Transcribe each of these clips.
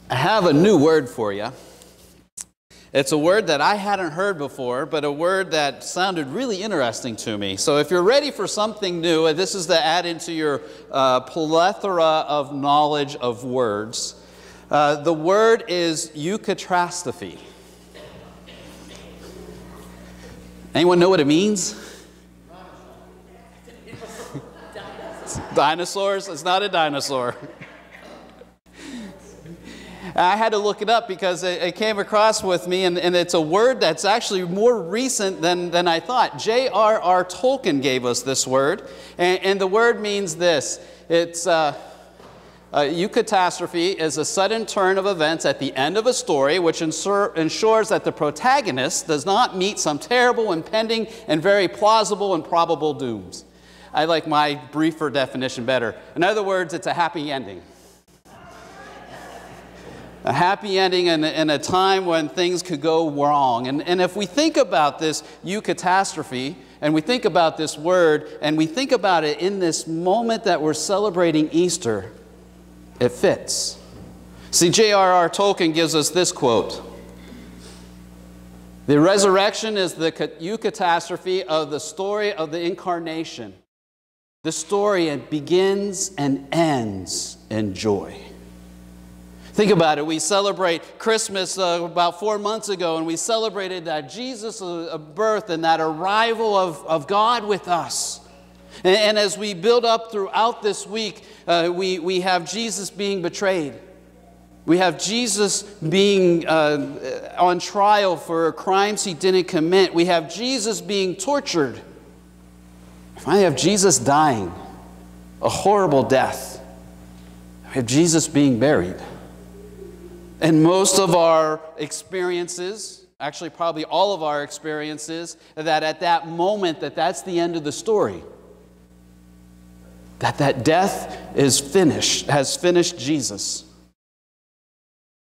I have a new word for you. It's a word that I hadn't heard before, but a word that sounded really interesting to me. So if you're ready for something new, this is to add into your plethora of knowledge of words. The word is eucatastrophe. Anyone know what it means? Dinosaurs? It's not a dinosaur. I had to look it up because it came across with me, and it's a word that's actually more recent than I thought. J.R.R. Tolkien gave us this word, and the word means this. It's eucatastrophe is a sudden turn of events at the end of a story which ensures that the protagonist does not meet some terrible, impending, and very plausible and probable dooms. I like my briefer definition better. In other words, it's a happy ending. A happy ending in a time when things could go wrong. And if we think about this eucatastrophe, and we think about this word, and we think about it in this moment that we're celebrating Easter, it fits. See, J.R.R. Tolkien gives us this quote. The resurrection is the eucatastrophe of the story of the incarnation. The story, it begins and ends in joy. Think about it. We celebrate Christmas about 4 months ago, and we celebrated that Jesus' birth and that arrival of God with us. And as we build up throughout this week, we have Jesus being betrayed. We have Jesus being on trial for crimes he didn't commit. We have Jesus being tortured. We finally have Jesus dying, a horrible death. We have Jesus being buried. And most of our experiences, actually probably all of our experiences, that at that moment that's the end of the story. That death is finished, has finished Jesus.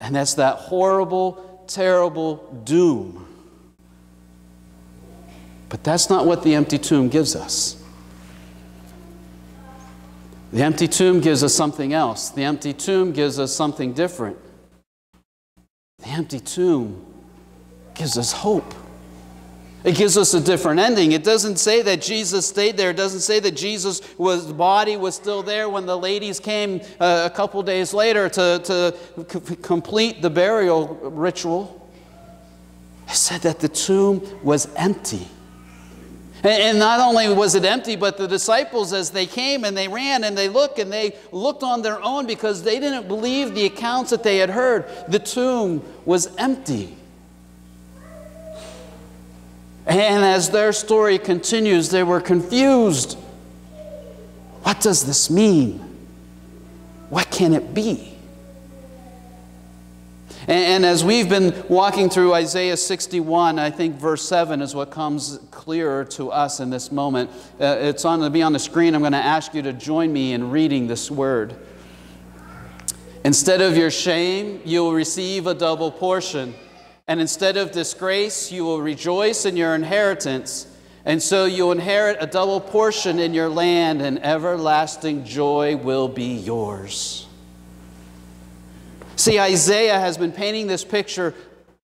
And that's that horrible, terrible doom. But that's not what the empty tomb gives us. The empty tomb gives us something else. The empty tomb gives us something different. The empty tomb gives us hope. It gives us a different ending. It doesn't say that Jesus stayed there. It doesn't say that Jesus' body was still there when the ladies came a couple days later to complete the burial ritual. It said that the tomb was empty. And not only was it empty, but the disciples, as they came and they ran and they looked on their own because they didn't believe the accounts that they had heard. The tomb was empty. And as their story continues, they were confused. What does this mean? What can it be? And as we've been walking through Isaiah 61, I think verse 7 is what comes clearer to us in this moment. It's going to be on the screen. I'm going to ask you to join me in reading this word. Instead of your shame, you will receive a double portion. And instead of disgrace, you will rejoice in your inheritance. And so you'll inherit a double portion in your land, and everlasting joy will be yours. See, Isaiah has been painting this picture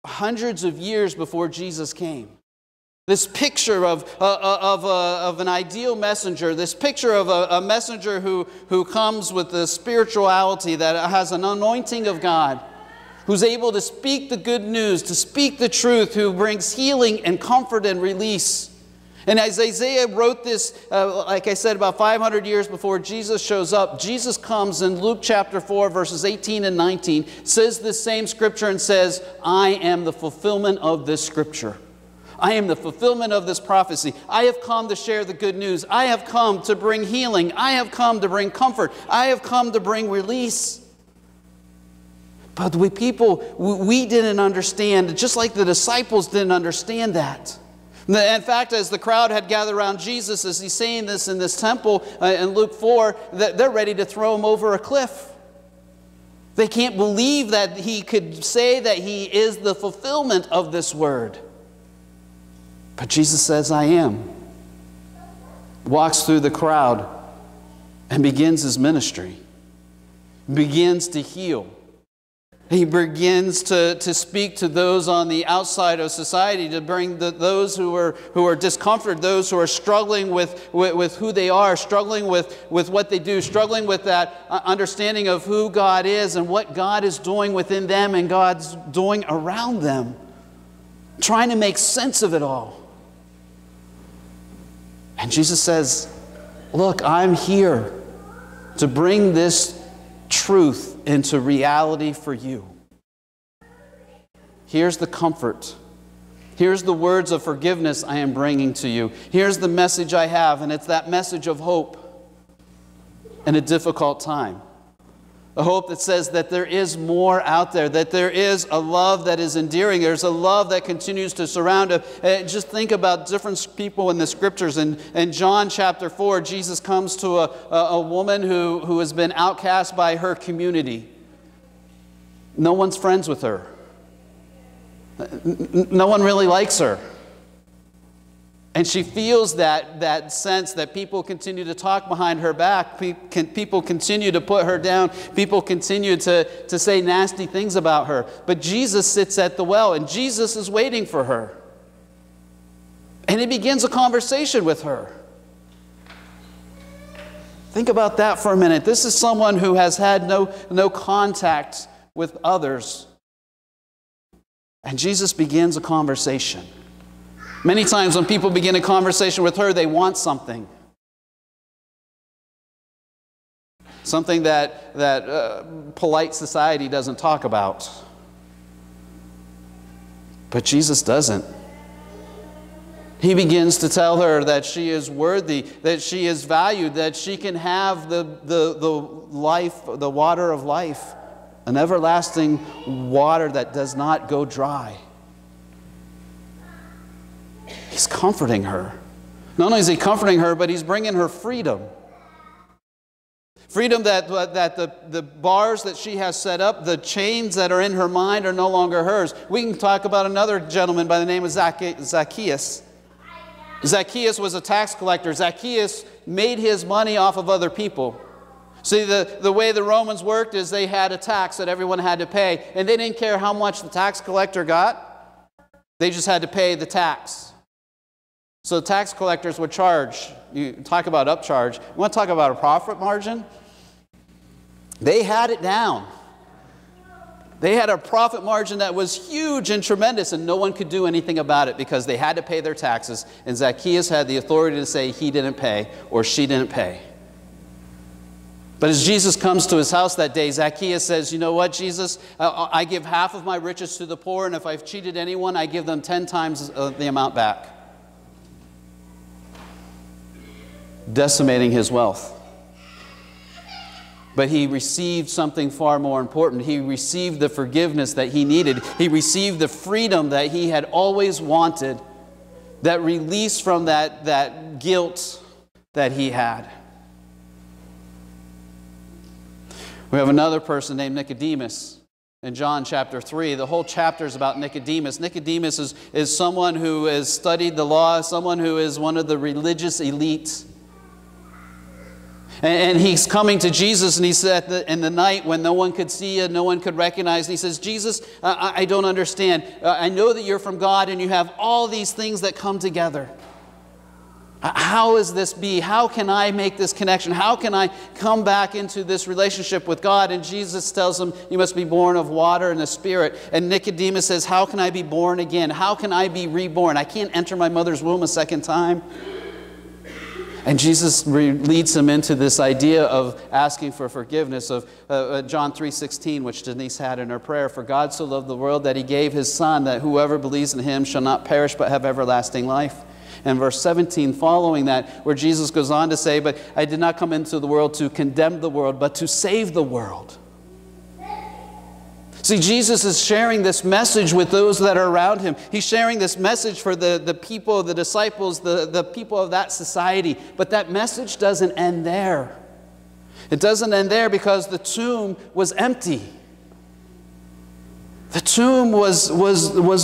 hundreds of years before Jesus came. This picture of an ideal messenger, this picture of a messenger who comes with the spirituality that has an anointing of God, who's able to speak the good news, to speak the truth, who brings healing and comfort and release. And as Isaiah wrote this, like I said, about 500 years before Jesus shows up, Jesus comes in Luke chapter 4, verses 18 and 19, says this same scripture and says, I am the fulfillment of this scripture. I am the fulfillment of this prophecy. I have come to share the good news. I have come to bring healing. I have come to bring comfort. I have come to bring release. But we didn't understand, just like the disciples didn't understand that. In fact, as the crowd had gathered around Jesus as he's saying this in this temple in Luke 4, they're ready to throw him over a cliff. They can't believe that he could say that he is the fulfillment of this word. But Jesus says, I am. Walks through the crowd and begins his ministry. Begins to heal. He begins to speak to those on the outside of society, to bring those who are discomforted, those who are struggling with who they are, struggling with what they do, struggling with that understanding of who God is and what God is doing within them and God's doing around them, trying to make sense of it all. And Jesus says, look, I'm here to bring this truth into reality for you. Here's the comfort. Here's the words of forgiveness I am bringing to you. Here's the message I have, and it's that message of hope in a difficult time. A hope that says that there is more out there, that there is a love that is endearing. There's a love that continues to surround us. Just think about different people in the Scriptures. In John chapter 4, Jesus comes to a woman who has been outcast by her community. No one's friends with her. No one really likes her. And she feels that sense that people continue to talk behind her back. People continue to put her down. People continue to say nasty things about her. But Jesus sits at the well, and Jesus is waiting for her. And he begins a conversation with her. Think about that for a minute. This is someone who has had no contact with others. And Jesus begins a conversation. Many times when people begin a conversation with her, they want something. Something that polite society doesn't talk about. But Jesus doesn't. He begins to tell her that she is worthy, that she is valued, that she can have the life, the water of life, an everlasting water that does not go dry. He's comforting her. Not only is he comforting her, but he's bringing her freedom. Freedom that the bars that she has set up, the chains that are in her mind are no longer hers. We can talk about another gentleman by the name of Zacchaeus. Zacchaeus was a tax collector. Zacchaeus made his money off of other people. See, the way the Romans worked is they had a tax that everyone had to pay, and they didn't care how much the tax collector got. They just had to pay the tax. So tax collectors would charge. You talk about upcharge. You want to talk about a profit margin? They had it down. They had a profit margin that was huge and tremendous, and no one could do anything about it because they had to pay their taxes, and Zacchaeus had the authority to say he didn't pay or she didn't pay. But as Jesus comes to his house that day, Zacchaeus says, you know what, Jesus? I give half of my riches to the poor, and if I've cheated anyone, I give them 10 times the amount back. Decimating his wealth. But he received something far more important. He received the forgiveness that he needed. He received the freedom that he had always wanted, that release from that guilt that he had. We have another person named Nicodemus in John chapter 3. The whole chapter is about Nicodemus. Nicodemus is someone who has studied the law, someone who is one of the religious elite. And he's coming to Jesus, and he said in the night when no one could see you, no one could recognize, and he says, Jesus, I don't understand. I know that you're from God and you have all these things that come together. How is this be? How can I make this connection? How can I come back into this relationship with God? And Jesus tells him, you must be born of water and the Spirit. And Nicodemus says, how can I be born again? How can I be reborn? I can't enter my mother's womb a second time. And Jesus leads him into this idea of asking for forgiveness of John 3:16, which Denise had in her prayer. For God so loved the world that he gave his Son, that whoever believes in him shall not perish but have everlasting life. And verse 17 following that, where Jesus goes on to say, but I did not come into the world to condemn the world, but to save the world. See, Jesus is sharing this message with those that are around him. He's sharing this message for the people, the disciples, the people of that society. But that message doesn't end there. It doesn't end there because the tomb was empty. The tomb was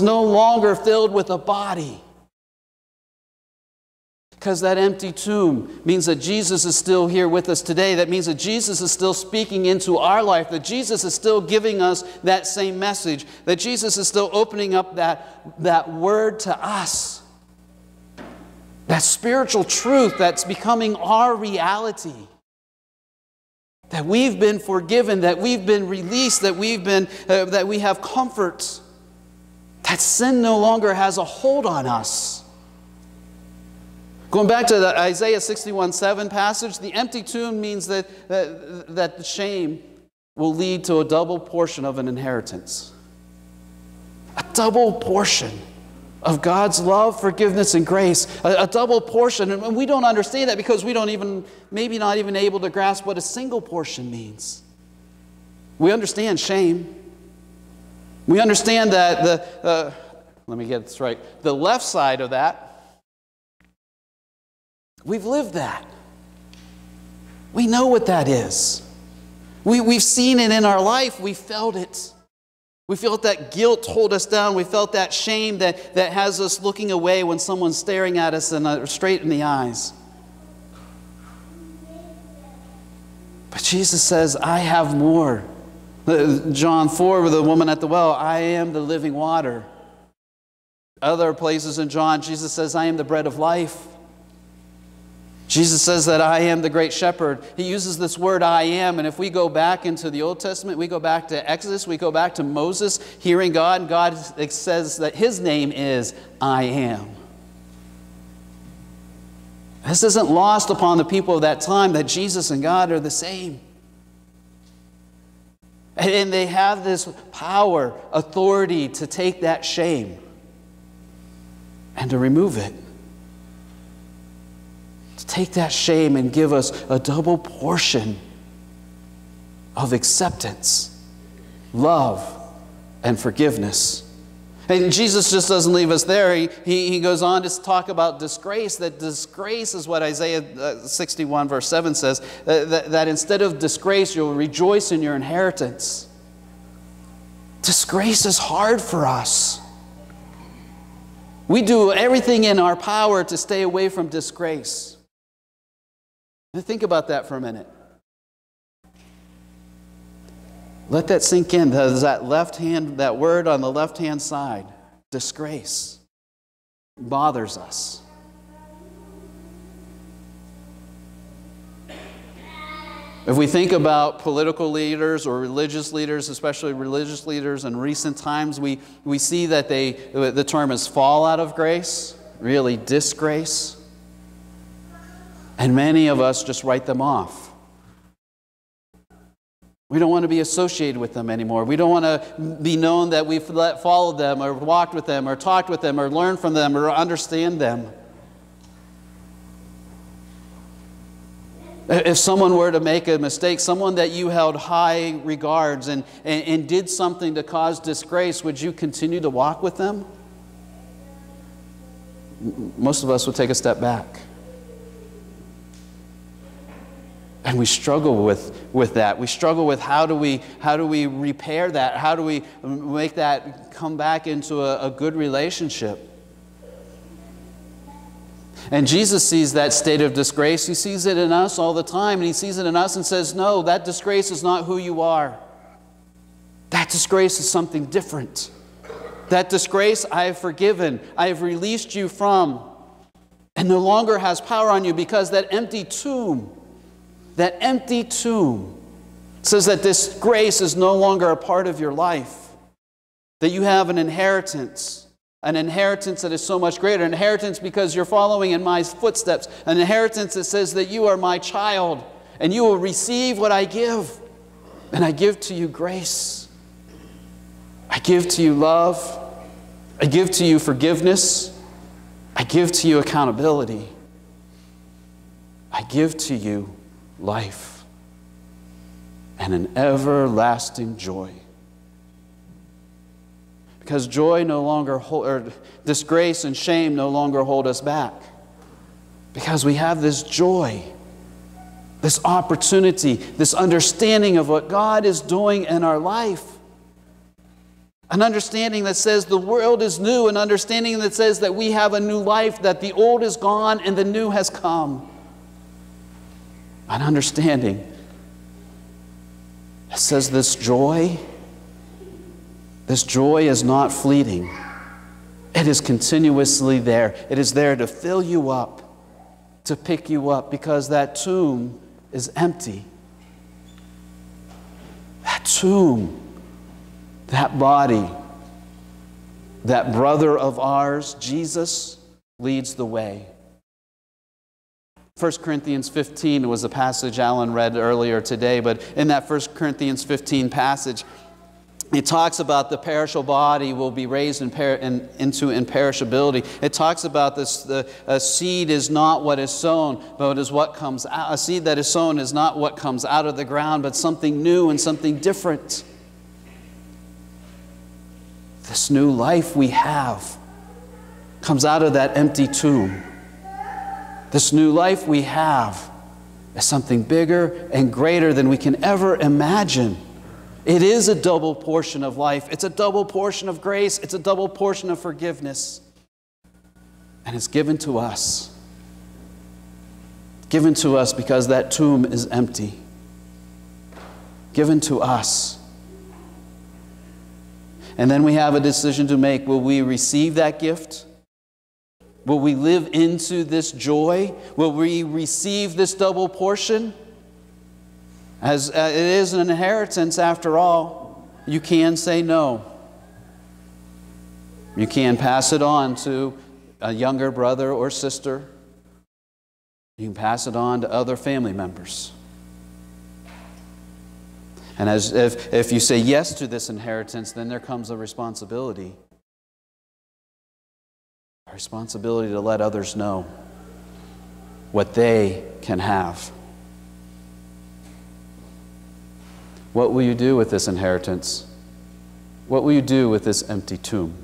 no longer filled with a body. Because that empty tomb means that Jesus is still here with us today. That means that Jesus is still speaking into our life. That Jesus is still giving us that same message. That Jesus is still opening up that word to us. That spiritual truth that's becoming our reality. That we've been forgiven, that we've been released, that we have comfort. That sin no longer has a hold on us. Going back to the Isaiah 61:7 passage, the empty tomb means that the shame will lead to a double portion of an inheritance. A double portion of God's love, forgiveness, and grace. A double portion. And we don't understand that because we don't maybe not even able to grasp what a single portion means. We understand shame. We understand that let me get this right. The left side of that, we've lived that. We know what that is. We've seen it in our life. We felt it. We felt that guilt hold us down. We felt that shame that has us looking away when someone's staring at us straight in the eyes. But Jesus says, I have more. John 4 with the woman at the well, I am the living water. Other places in John, Jesus says, I am the bread of life. Jesus says that I am the great shepherd. He uses this word I am, and if we go back into the Old Testament, we go back to Exodus, we go back to Moses hearing God, and God says that His name is I am. This isn't lost upon the people of that time that Jesus and God are the same. And they have this power, authority to take that shame and to remove it. To take that shame and give us a double portion of acceptance, love, and forgiveness. And Jesus just doesn't leave us there. He goes on to talk about disgrace. That disgrace is what Isaiah 61 verse 7 says. That instead of disgrace, you'll rejoice in your inheritance. Disgrace is hard for us. We do everything in our power to stay away from disgrace. Now think about that for a minute. Let that sink in. That word on the left-hand side, disgrace, bothers us. If we think about political leaders or religious leaders, especially religious leaders in recent times, we see that the term is fall out of grace, really disgrace. And many of us just write them off. We don't want to be associated with them anymore. We don't want to be known that we've followed them or walked with them or talked with them or learned from them or understand them. If someone were to make a mistake, someone that you held high regards and did something to cause disgrace, would you continue to walk with them? Most of us would take a step back. And we struggle with that. We struggle with how do we repair that? How do we make that come back into a good relationship? And Jesus sees that state of disgrace. He sees it in us all the time. And He sees it in us and says, no, that disgrace is not who you are. That disgrace is something different. That disgrace I have forgiven. I have released you from. And no longer has power on you because that empty tomb says that this grace is no longer a part of your life. That you have an inheritance that is so much greater. An inheritance because you're following in my footsteps. An inheritance that says that you are my child and you will receive what I give. And I give to you grace. I give to you love. I give to you forgiveness. I give to you accountability. I give to you life and an everlasting joy. Because joy no longer disgrace and shame no longer hold us back. Because we have this joy, this opportunity, this understanding of what God is doing in our life. An understanding that says the world is new. An understanding that says that we have a new life, that the old is gone and the new has come. An understanding that says this joy is not fleeting. It is continuously there. It is there to fill you up, to pick you up, because that tomb is empty. That tomb, that body, that brother of ours, Jesus, leads the way. 1 Corinthians 15 was a passage Alan read earlier today, but in that 1 Corinthians 15 passage, it talks about the perishable body will be raised into imperishability. It talks about this: a seed is not what is sown, but is what comes out. A seed that is sown is not what comes out of the ground, but something new and something different. This new life we have comes out of that empty tomb. This new life we have is something bigger and greater than we can ever imagine. It is a double portion of life. It's a double portion of grace. It's a double portion of forgiveness. And it's given to us. Given to us because that tomb is empty. Given to us. And then we have a decision to make. Will we receive that gift? Will we live into this joy? Will we receive this double portion? As it is an inheritance after all, you can say no. You can pass it on to a younger brother or sister. You can pass it on to other family members. And if you say yes to this inheritance, then there comes a responsibility. A responsibility to let others know what they can have. What will you do with this inheritance? What will you do with this empty tomb?